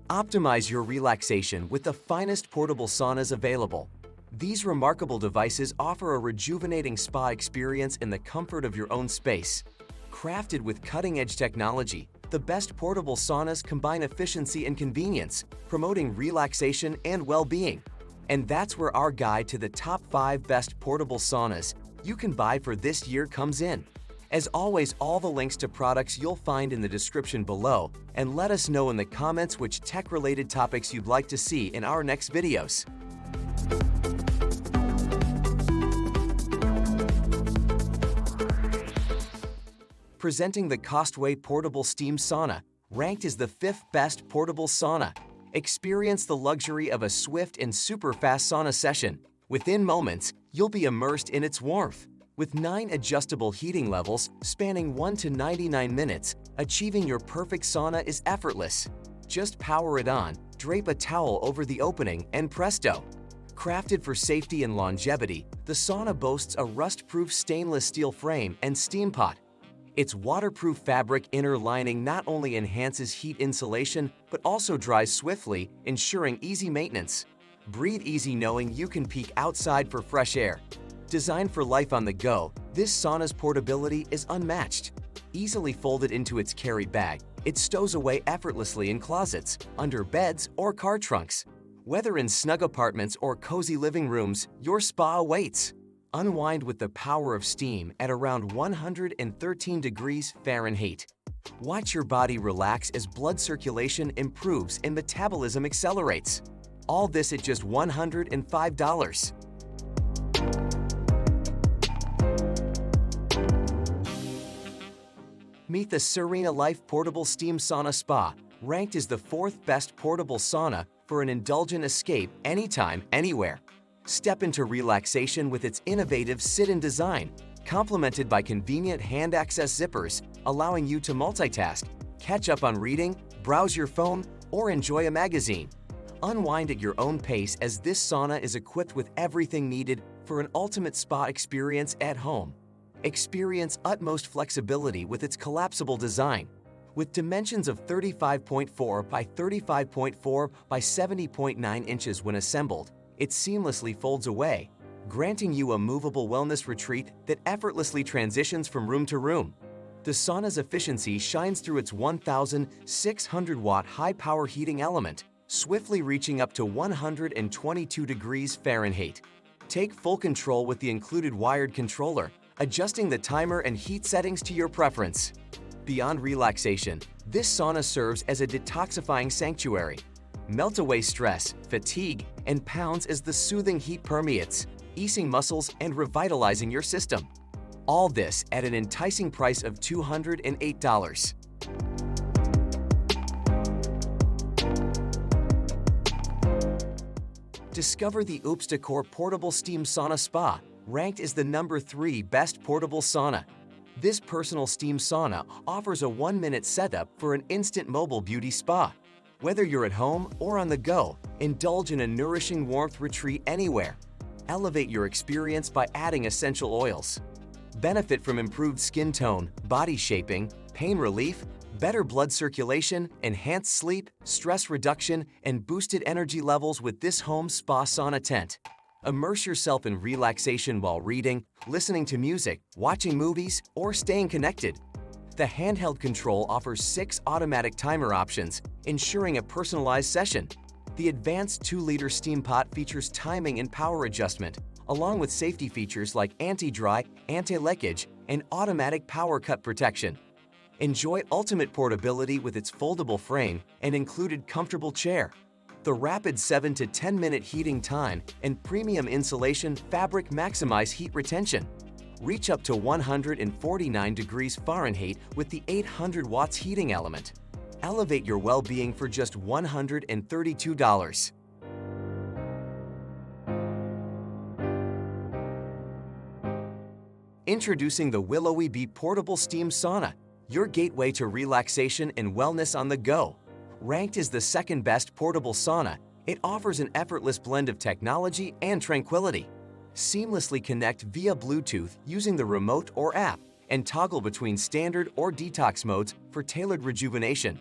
Optimize your relaxation with the finest portable saunas available. These remarkable devices offer a rejuvenating spa experience in the comfort of your own space. Crafted with cutting-edge technology, the best portable saunas combine efficiency and convenience, promoting relaxation and well-being. And that's where our guide to the top 5 best portable saunas you can buy for this year comes in. As always, all the links to products you'll find in the description below, and let us know in the comments which tech-related topics you'd like to see in our next videos. Presenting the Costway Portable Steam Sauna, ranked as the 5th best portable sauna. Experience the luxury of a swift and super-fast sauna session. Within moments, you'll be immersed in its warmth. With 9 adjustable heating levels spanning 1 to 99 minutes, achieving your perfect sauna is effortless. Just power it on, drape a towel over the opening, and presto! Crafted for safety and longevity, the sauna boasts a rust-proof stainless steel frame and steam pot. Its waterproof fabric inner lining not only enhances heat insulation, but also dries swiftly, ensuring easy maintenance. Breathe easy knowing you can peek outside for fresh air. Designed for life on the go, this sauna's portability is unmatched. Easily folded into its carry bag, it stows away effortlessly in closets, under beds, or car trunks. Whether in snug apartments or cozy living rooms, your spa awaits. Unwind with the power of steam at around 113 degrees Fahrenheit. Watch your body relax as blood circulation improves and metabolism accelerates. All this at just $105. Meet the SereneLife Portable Steam Sauna Spa, ranked as the 4th best portable sauna for an indulgent escape anytime, anywhere. Step into relaxation with its innovative sit-in design, complemented by convenient hand access zippers, allowing you to multitask, catch up on reading, browse your phone, or enjoy a magazine. Unwind at your own pace as this sauna is equipped with everything needed for an ultimate spa experience at home. Experience utmost flexibility with its collapsible design. With dimensions of 35.4 by 35.4 by 70.9 inches when assembled, it seamlessly folds away, granting you a movable wellness retreat that effortlessly transitions from room to room. The sauna's efficiency shines through its 1,600-watt high-power heating element, swiftly reaching up to 122 degrees Fahrenheit. Take full control with the included wired controller, adjusting the timer and heat settings to your preference. Beyond relaxation, this sauna serves as a detoxifying sanctuary. Melt away stress, fatigue, and pounds as the soothing heat permeates, easing muscles and revitalizing your system. All this at an enticing price of $208. Discover the OOPSDECOR Portable Steam Sauna Spa, ranked as the number 3 best portable sauna. This personal steam sauna offers a 1-minute setup for an instant mobile beauty spa. Whether you're at home or on the go, indulge in a nourishing warmth retreat anywhere. Elevate your experience by adding essential oils. Benefit from improved skin tone, body shaping, pain relief, better blood circulation, enhanced sleep, stress reduction, and boosted energy levels with this home spa sauna tent. Immerse yourself in relaxation while reading, listening to music, watching movies, or staying connected. The handheld control offers 6 automatic timer options, ensuring a personalized session. The advanced 2-liter steam pot features timing and power adjustment, along with safety features like anti-dry, anti-leakage, and automatic power cut protection. Enjoy ultimate portability with its foldable frame and included comfortable chair. The rapid 7 to 10-minute heating time and premium insulation fabric maximize heat retention. Reach up to 149 degrees Fahrenheit with the 800 watts heating element. Elevate your well-being for just $132. Introducing the WillowyBe Portable Steam Sauna, your gateway to relaxation and wellness on the go. Ranked as the 2nd best portable sauna, it offers an effortless blend of technology and tranquility. Seamlessly connect via Bluetooth using the remote or app and toggle between standard or detox modes for tailored rejuvenation.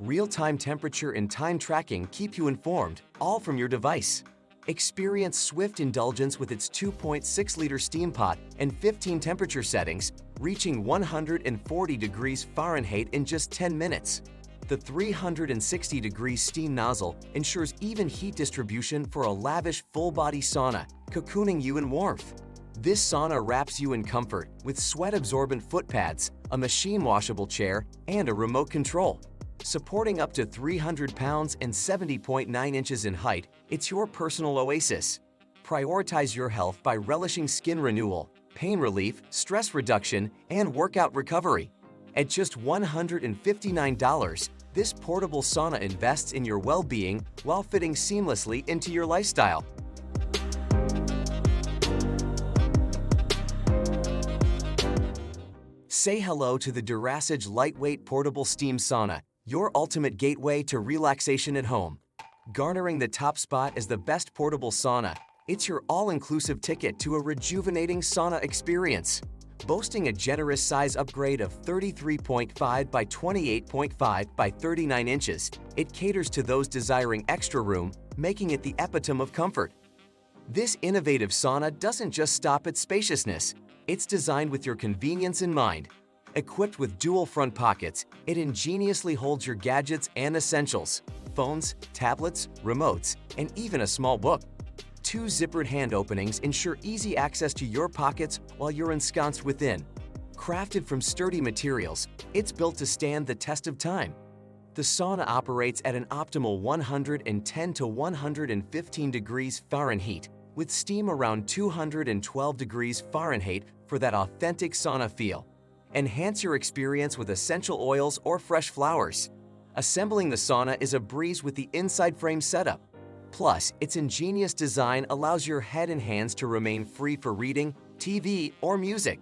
Real-time temperature and time tracking keep you informed, all from your device. Experience swift indulgence with its 2.6-liter steam pot and 15 temperature settings, reaching 140 degrees Fahrenheit in just 10 minutes. The 360-degree steam nozzle ensures even heat distribution for a lavish full-body sauna, cocooning you in warmth. This sauna wraps you in comfort with sweat-absorbent foot pads, a machine-washable chair, and a remote control. Supporting up to 300 pounds and 70.9 inches in height, it's your personal oasis. Prioritize your health by relishing skin renewal, pain relief, stress reduction, and workout recovery. At just $159, this portable sauna invests in your well-being while fitting seamlessly into your lifestyle. Say hello to the Durasage lightweight portable steam sauna, your ultimate gateway to relaxation at home. Garnering the top spot as the best portable sauna, it's your all-inclusive ticket to a rejuvenating sauna experience. Boasting a generous size upgrade of 33.5 by 28.5 by 39 inches, it caters to those desiring extra room, making it the epitome of comfort. This innovative sauna doesn't just stop at spaciousness. It's designed with your convenience in mind. Equipped with dual front pockets, it ingeniously holds your gadgets and essentials, phones, tablets, remotes, and even a small book. Two zippered hand openings ensure easy access to your pockets while you're ensconced within. Crafted from sturdy materials, it's built to stand the test of time. The sauna operates at an optimal 110 to 115 degrees Fahrenheit, with steam around 212 degrees Fahrenheit for that authentic sauna feel. Enhance your experience with essential oils or fresh flowers. Assembling the sauna is a breeze with the inside frame setup. Plus, its ingenious design allows your head and hands to remain free for reading, TV, or music.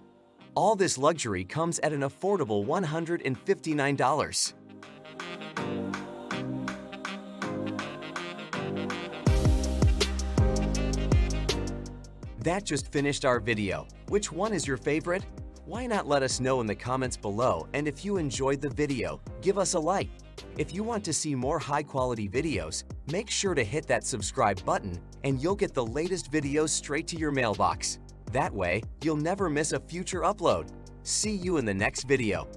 All this luxury comes at an affordable $159. That just finished our video. Which one is your favorite? Why not let us know in the comments below, and if you enjoyed the video, give us a like. If you want to see more high-quality videos, make sure to hit that subscribe button and you'll get the latest videos straight to your mailbox. That way, you'll never miss a future upload. See you in the next video.